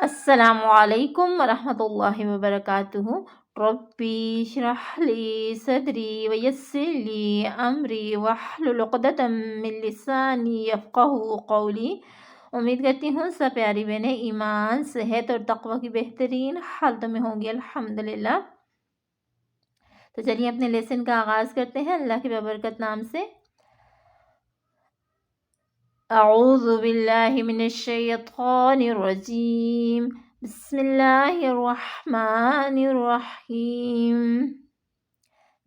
السلام علیکم ورحمۃ اللہ وبرکاتہ۔ ربی اشرح لی صدری ویسر لی امری واحلل عقدۃ من لسانی یفقہوا قولی۔ امید کرتی ہوں سب پیاری بہنیں ایمان، صحت اور تقوی کی بہترین حالتوں میں ہوں گی الحمدللہ۔ تو چلیے اپنے لیسن کا آغاز کرتے ہیں اللہ کے بابرکت نام سے۔ اعوذ باللہ من الشیطان الرجیم، بسم اللہ الرحمن الرحیم۔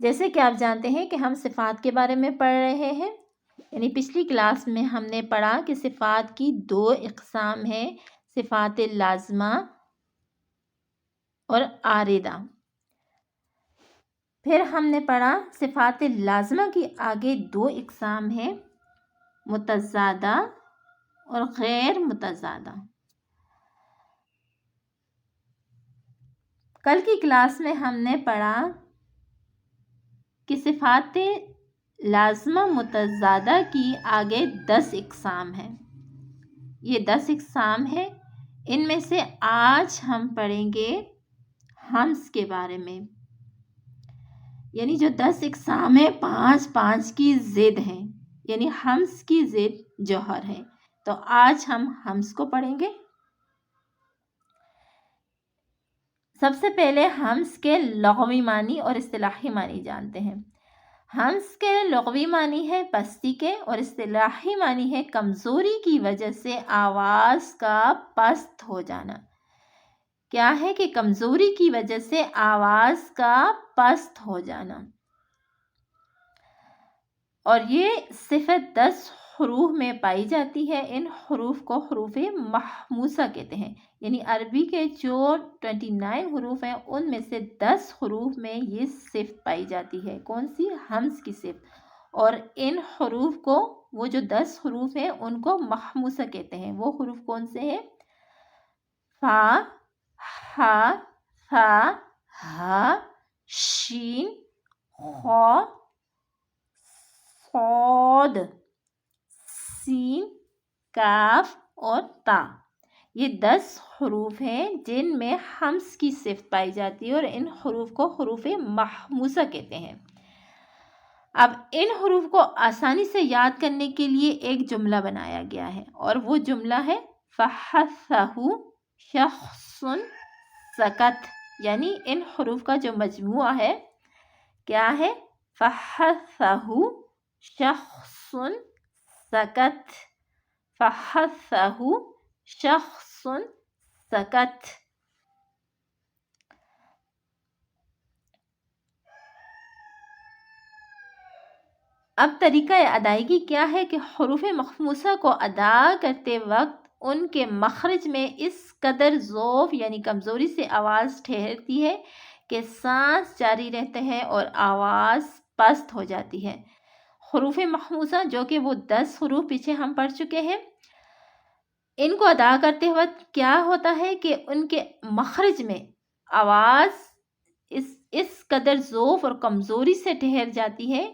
جیسے کہ آپ جانتے ہیں کہ ہم صفات کے بارے میں پڑھ رہے ہیں، یعنی پچھلی کلاس میں ہم نے پڑھا کہ صفات کی دو اقسام ہیں، صفات لازمہ اور عارضہ۔ پھر ہم نے پڑھا صفات لازمہ کی آگے دو اقسام ہیں، متضادہ اور غیر متضادہ۔ کل کی کلاس میں ہم نے پڑھا کہ صفات لازمہ متضادہ کی آگے 10 اقسام ہیں۔ یہ 10 اقسام ہیں، ان میں سے آج ہم پڑھیں گے ہمز کے بارے میں، یعنی جو 10 اقسام ہیں 5 کی ضد ہیں، یعنی ہمز کی ضد جوہر ہے۔ تو آج ہم ہمز کو پڑھیں گے۔ سب سے پہلے ہمز کے لغوی معنی اور اصطلاحی معنی جانتے ہیں۔ ہمز کے لغوی معنی ہے پستی کے اور اصطلاحی معنی ہے کمزوری کی وجہ سے آواز کا پست ہو جانا۔ کیا ہے کہ کمزوری کی وجہ سے آواز کا پست ہو جانا، اور یہ صفت 10 حروف میں پائی جاتی ہے۔ ان حروف کو حروف محموسہ کہتے ہیں، یعنی عربی کے جو 29 حروف ہیں ان میں سے 10 حروف میں یہ صفت پائی جاتی ہے۔ کون سی؟ ہمز کی صفت۔ اور ان حروف کو، وہ جو 10 حروف ہیں ان کو محموسہ کہتے ہیں۔ وہ حروف کون سے ہیں؟ فا، ہا، ثا، ہا، شین، خا، صاد، سین، کاف اور تا۔ یہ 10 حروف ہیں جن میں ہمز کی صفت پائی جاتی ہے، اور ان حروف کو حروف محموسہ کہتے ہیں۔ اب ان حروف کو آسانی سے یاد کرنے کے لیے ایک جملہ بنایا گیا ہے، اور وہ جملہ ہے فَحَثَّهُ شَخْصٌ سَكَتَ، یعنی ان حروف کا جو مجموعہ ہے کیا ہے؟ فَحَثَّهُ شَخْصٌ سَكَتَ، فَحَثَّهُ شَخْصٌ سَكَتَ۔ اب طریقہ ادائیگی کیا ہے کہ حروف محموسہ کو ادا کرتے وقت ان کے مخرج میں اس قدر ضعف یعنی کمزوری سے آواز ٹھہرتی ہے کہ سانس جاری رہتے ہیں اور آواز پست ہو جاتی ہے۔ حروف محموسہ جو کہ وہ 10 حروف پیچھے ہم پڑھ چکے ہیں، ان کو ادا کرتے وقت کیا ہوتا ہے کہ ان کے مخرج میں آواز اس قدر ضعف اور کمزوری سے ٹھہر جاتی ہے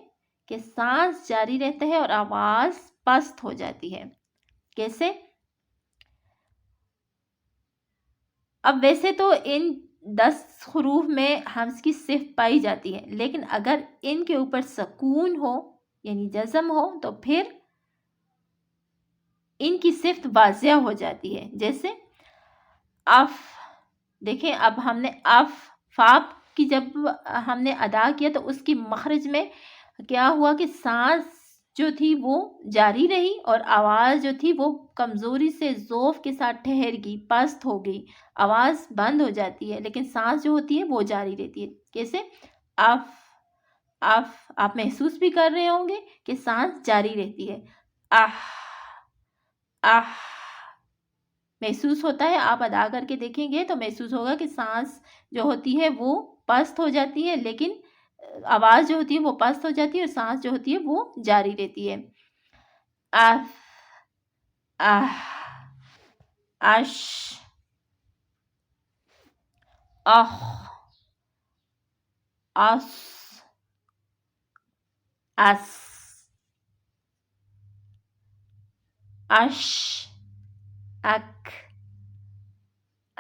کہ سانس جاری رہتا ہے اور آواز پست ہو جاتی ہے۔ کیسے؟ اب ویسے تو ان 10 حروف میں ہمز کی صفت پائی جاتی ہے، لیکن اگر ان کے اوپر سکون ہو یعنی جزم ہو تو پھر ان کی صفت واضح ہو جاتی ہے۔ جیسے اف، دیکھیں اب ہم نے اف، فاپ کی جب ہم نے ادا کیا تو اس کی مخرج میں کیا ہوا کہ سانس جو تھی وہ جاری رہی اور آواز جو تھی وہ کمزوری سے ضعف کے ساتھ ٹھہر گئی، پست ہو گئی، آواز بند ہو جاتی ہے، لیکن سانس جو ہوتی ہے وہ جاری رہتی ہے۔ کیسے؟ اف، اف، آپ محسوس بھی کر رہے ہوں گے کہ سانس جاری رہتی ہے۔ اح، اح، محسوس ہوتا ہے، آپ ادا کر کے دیکھیں گے تو محسوس ہوگا کہ سانس جو ہوتی ہے وہ پست ہو جاتی ہے، لیکن آواز جو ہوتی ہے وہ پست ہو جاتی ہے اور سانس جو ہوتی ہے وہ جاری رہتی ہے۔ اف، اح، اش، اخ، اس، اس، اش، اک،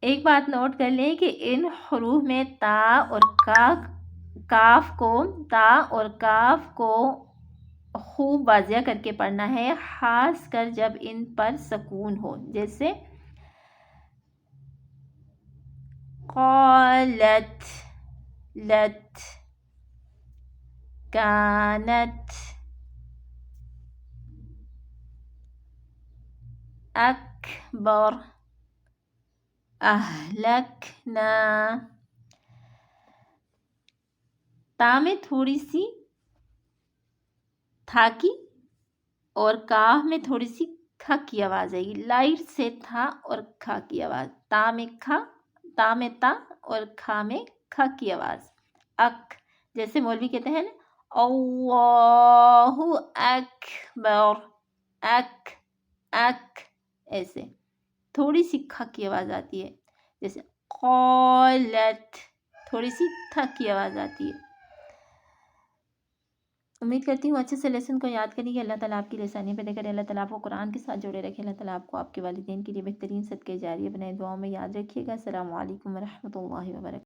ایک بات نوٹ کر لیں کہ ان حروف میں تا اور کاف کو خوب واضح کر کے پڑھنا ہے، خاص کر جب ان پر سکون ہو، جیسے قالت، لت، كانت، أكبر، أهلكنا۔ تا میں تھوڑی سی تھا کی اور کاف میں تھوڑی سی کھا کی آواز آئے گی، لائٹ سے تھا اور کھا کی آواز، تا میں تا اور کھا میں کھا کی آواز۔ اک، جیسے مولوی کہتے ہیں نا اللہ اکبر، اک اک، ایسے تھوڑی سی کھا کی آواز آتی ہے، جیسے قالت، تھوڑی سی تھا کی آواز آتی ہے۔ امید کرتی ہوں اچھے سے لیسن کو یاد کریں گے۔ اللہ تعالیٰ آپ کی لسانی پیدا کرے، اللہ تعالیٰ آپ کو قرآن کے ساتھ جوڑے رکھے، اللہ تعالیٰ آپ کو آپ کے والدین کے لیے بہترین صدقہ جاریہ بنائے۔ دعاؤں میں یاد رکھیے گا۔ السلام علیکم ورحمۃ اللہ وبرکاتہ۔